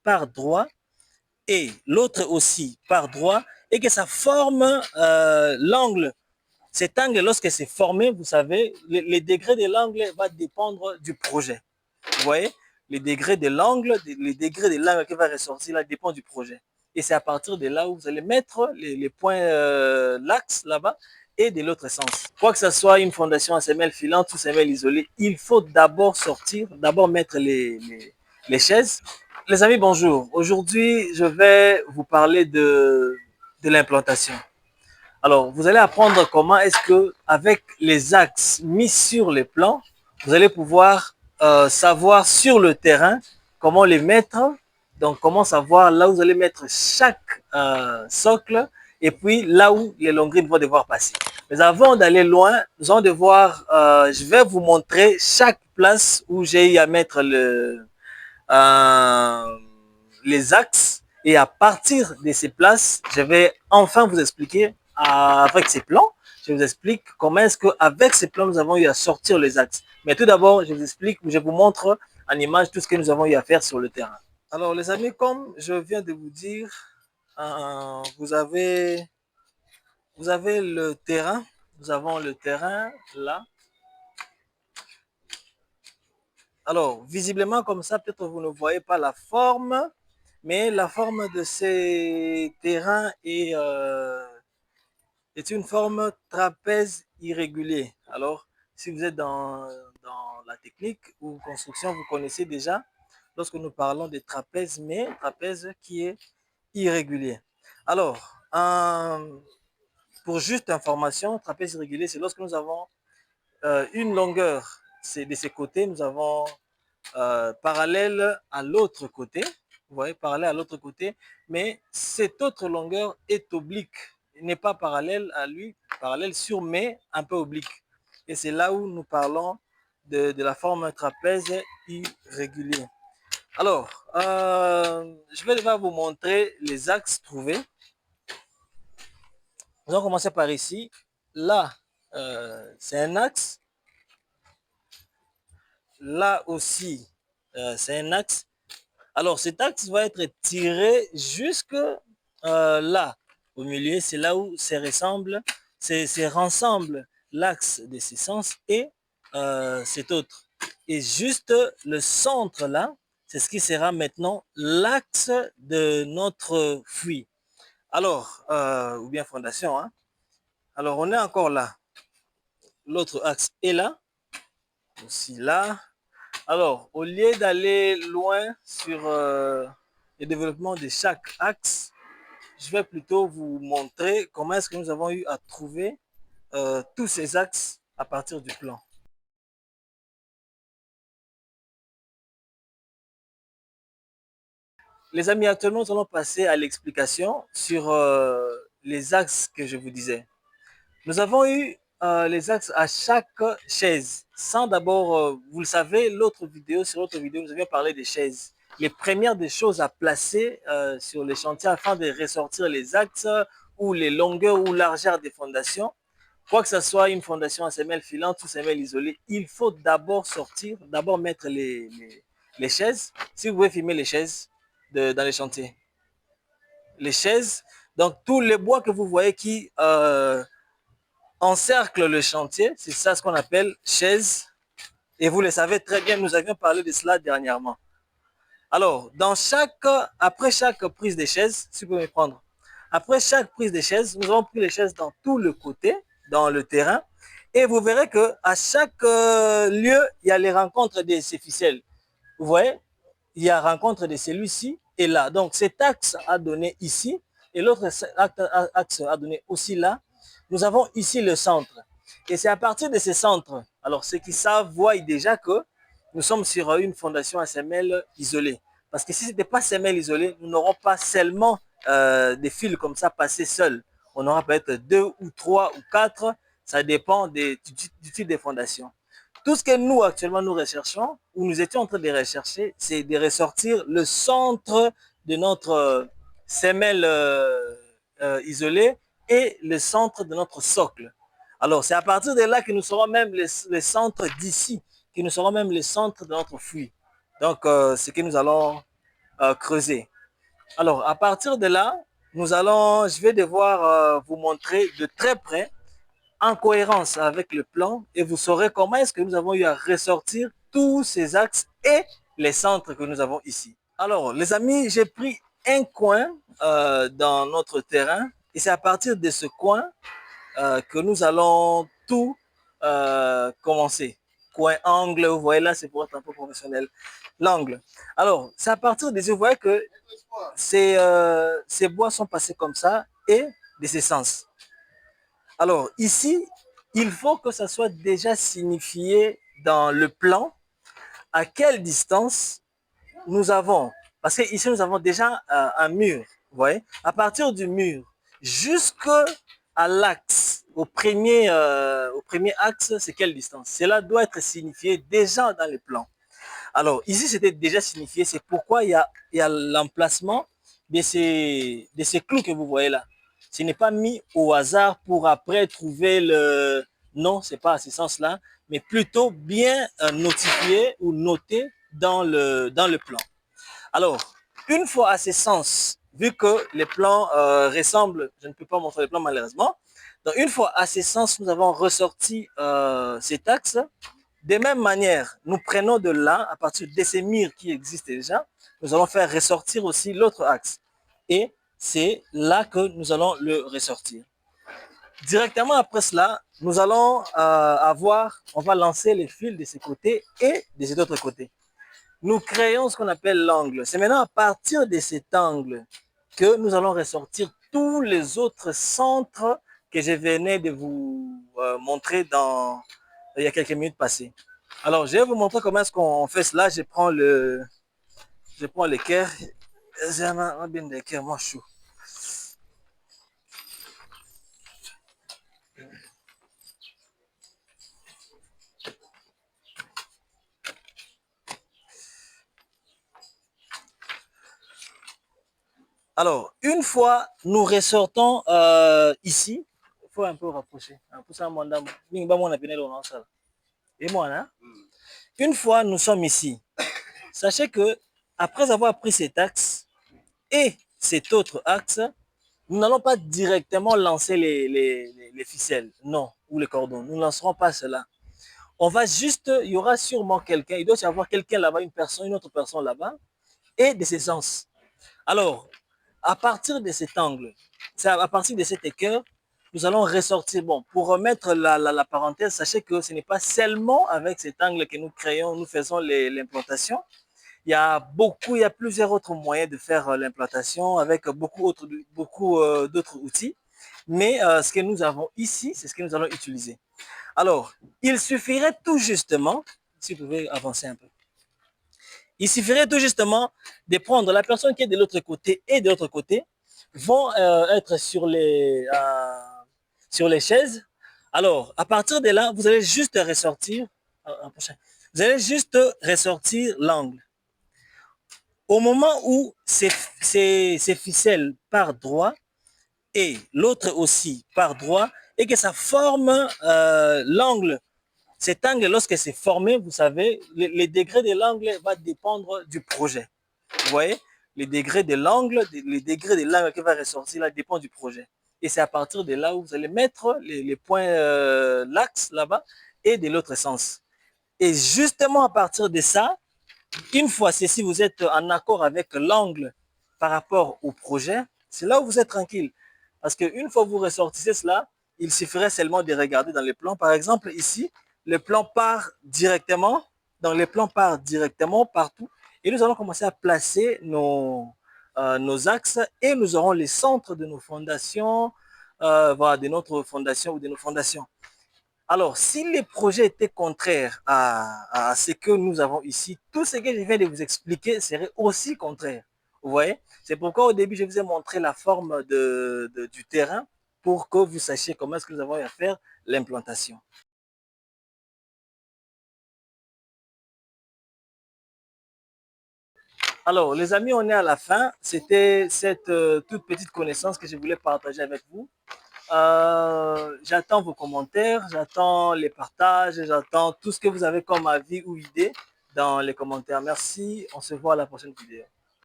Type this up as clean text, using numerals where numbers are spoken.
part droit et l'autre aussi part droit et que ça forme l'angle. Cet angle, lorsque c'est formé, vous savez, les degrés de l'angle va dépendre du projet. Vous voyez, les degrés de l'angle, les degrés de l'angle qui va ressortir là dépend du projet. Et c'est à partir de là où vous allez mettre les points, l'axe là-bas et de l'autre sens. Quoi que ce soit une fondation en semelle filante ou semelle isolée, il faut d'abord sortir, d'abord mettre les chaises. Les amis, bonjour. Aujourd'hui, je vais vous parler de l'implantation. Alors, vous allez apprendre comment est-ce que, avec les axes mis sur les plans, vous allez pouvoir savoir sur le terrain comment les mettre. Donc, comment savoir là où vous allez mettre chaque socle et puis là où les longrines vont devoir passer. Mais avant d'aller loin, nous allons devoir, je vais vous montrer chaque place où j'ai eu à mettre les axes et à partir de ces places, je vais enfin vous expliquer avec ces plans, je vous explique comment est-ce qu'avec ces plans, nous avons eu à sortir les axes. Mais tout d'abord, je vous explique, je vous montre en image tout ce que nous avons eu à faire sur le terrain. Alors les amis, comme je viens de vous dire, vous avez le terrain, nous avons le terrain là. Alors, visiblement comme ça, peut-être vous ne voyez pas la forme, mais la forme de ces terrains est une forme trapèze irrégulier. Alors, si vous êtes dans la technique ou construction, vous connaissez déjà lorsque nous parlons de trapèze, mais trapèze qui est irrégulier. Alors, pour juste information, trapèze irrégulier, c'est lorsque nous avons une longueur de ces côtés, nous avons parallèle à l'autre côté. Vous voyez, parallèle à l'autre côté, mais cette autre longueur est oblique, n'est pas parallèle à lui, parallèle sur, mais un peu oblique. Et c'est là où nous parlons de la forme trapèze irrégulier. Alors, je vais devoir vous montrer les axes trouvés. Nous allons commencer par ici. Là, c'est un axe. Là aussi, c'est un axe. Alors, cet axe va être tiré jusque là, au milieu. C'est là où se rassemble l'axe de ces sens et cet autre. Et juste le centre là, c'est ce qui sera maintenant l'axe de notre fuite. Alors, ou bien fondation. Hein. Alors, on est encore là. L'autre axe est là, aussi là. Alors, au lieu d'aller loin sur le développement de chaque axe, je vais plutôt vous montrer comment est-ce que nous avons eu à trouver tous ces axes à partir du plan. Les amis, actuellement, nous allons passer à l'explication sur les axes que je vous disais. Nous avons eu les axes à chaque chaise. Sans d'abord, vous le savez, sur l'autre vidéo, nous avions parlé des chaises. Les premières des choses à placer sur les chantiers afin de ressortir les axes ou les longueurs ou largeurs des fondations. Quoi que ce soit une fondation en semelle filante ou semelle isolée, il faut d'abord sortir, d'abord mettre les chaises. Si vous pouvez filmer les chaises dans les chantiers. Les chaises, donc tous les bois que vous voyez qui encercle le chantier, c'est ça ce qu'on appelle chaise. Et vous le savez très bien, nous avions parlé de cela dernièrement. Alors, après chaque prise de chaise, si vous pouvez me prendre, après chaque prise de chaise, nous avons pris les chaises dans tout le côté, dans le terrain, et vous verrez que à chaque lieu, il y a les rencontres de ces ficelles. Vous voyez, il y a rencontre de celui-ci et là. Donc, cet axe a donné ici, et l'autre axe a donné aussi là. Nous avons ici le centre. Et c'est à partir de ces centres, alors ceux qui savent voient déjà que nous sommes sur une fondation à semelle isolée. Parce que si ce n'était pas semelle isolée, nous n'aurons pas seulement des fils comme ça passés seuls. On aura peut-être 2 ou 3 ou 4, ça dépend du type de fondation. Tout ce que nous, actuellement, nous recherchons, ou nous étions en train de rechercher, c'est de ressortir le centre de notre semelle isolée et le centre de notre socle. Alors, c'est à partir de là que nous serons même les centres d'ici, que nous serons même les centres de notre fuite. Donc, ce que nous allons creuser. Alors, à partir de là, je vais devoir vous montrer de très près, en cohérence avec le plan, et vous saurez comment est-ce que nous avons eu à ressortir tous ces axes et les centres que nous avons ici. Alors, les amis, j'ai pris un coin dans notre terrain, et c'est à partir de ce coin que nous allons tout commencer. Coin angle, vous voyez là, c'est pour être un peu professionnel. L'angle. Alors, c'est à partir des yeux, vous voyez que ces bois sont passés comme ça et de ces sens. Alors, ici, il faut que ça soit déjà signifié dans le plan à quelle distance nous avons. Parce que ici, nous avons déjà un mur. Vous voyez, à partir du mur jusqu'à l'axe, au premier axe, c'est quelle distance? Cela doit être signifié déjà dans le plan. Alors, ici, c'était déjà signifié. C'est pourquoi il y a l'emplacement de ces clous que vous voyez là. Ce n'est pas mis au hasard pour après trouver le... Non, ce n'est pas à ce sens-là, mais plutôt bien notifié ou noté dans le plan. Alors, une fois à ce sens, vu que les plans ressemblent, je ne peux pas montrer les plans malheureusement, donc une fois à ce sens, nous avons ressorti cet axe. De même manière, nous prenons de là, à partir de ces murs qui existent déjà, nous allons faire ressortir aussi l'autre axe. Et c'est là que nous allons le ressortir. Directement après cela, nous allons on va lancer les fils de ce côté et de cet autre côté. Nous créons ce qu'on appelle l'angle. C'est maintenant à partir de cet angle que nous allons ressortir tous les autres centres que je venais de vous montrer il y a quelques minutes passées. Alors, je vais vous montrer comment est-ce qu'on fait cela. Je prends l'équerre. J'ai un bien d'équerre, moi chaud. Alors, une fois nous ressortons ici, il faut un peu rapprocher. Et moi, hein? Une fois nous sommes ici, sachez que après avoir pris cet axe et cet autre axe, nous n'allons pas directement lancer les ficelles, non, ou les cordons. Nous ne lancerons pas cela. On va juste, il y aura sûrement quelqu'un, il doit y avoir quelqu'un là-bas, une autre personne là-bas, et de ces sens. Alors, à partir de cet angle, à partir de cet équerre, nous allons ressortir. Bon, pour remettre la parenthèse, sachez que ce n'est pas seulement avec cet angle que nous créons, nous faisons l'implantation. Il y a plusieurs autres moyens de faire l'implantation avec beaucoup d'autres outils. Mais ce que nous avons ici, c'est ce que nous allons utiliser. Alors, il suffirait tout justement, si vous pouvez avancer un peu, il suffirait tout justement de prendre la personne qui est de l'autre côté et de l'autre côté, vont être sur les chaises. Alors, à partir de là, vous allez juste ressortir, vous allez juste ressortir l'angle. Au moment où ces ficelles partent droit et l'autre aussi part droit et que ça forme l'angle, cet angle, lorsque c'est formé, vous savez, les degrés de l'angle va dépendre du projet. Vous voyez, les degrés de l'angle qui va ressortir là dépend du projet. Et c'est à partir de là où vous allez mettre les points, l'axe là-bas et de l'autre sens. Et justement à partir de ça, une fois ceci, vous êtes en accord avec l'angle par rapport au projet, c'est là où vous êtes tranquille. Parce qu'une fois que vous ressortissez cela, il suffirait seulement de regarder dans les plans. Par exemple, ici, le plan part directement, dans les plans part directement partout. Et nous allons commencer à placer nos axes et nous aurons les centres de nos fondations, voilà, de notre fondation ou de nos fondations. Alors, si les projets étaient contraires à ce que nous avons ici, tout ce que je viens de vous expliquer serait aussi contraire. Vous voyez? C'est pourquoi au début, je vous ai montré la forme du terrain pour que vous sachiez comment est-ce que nous avons à faire l'implantation. Alors, les amis, on est à la fin. C'était cette toute petite connaissance que je voulais partager avec vous. J'attends vos commentaires, j'attends les partages, j'attends tout ce que vous avez comme avis ou idée dans les commentaires. Merci, on se voit à la prochaine vidéo.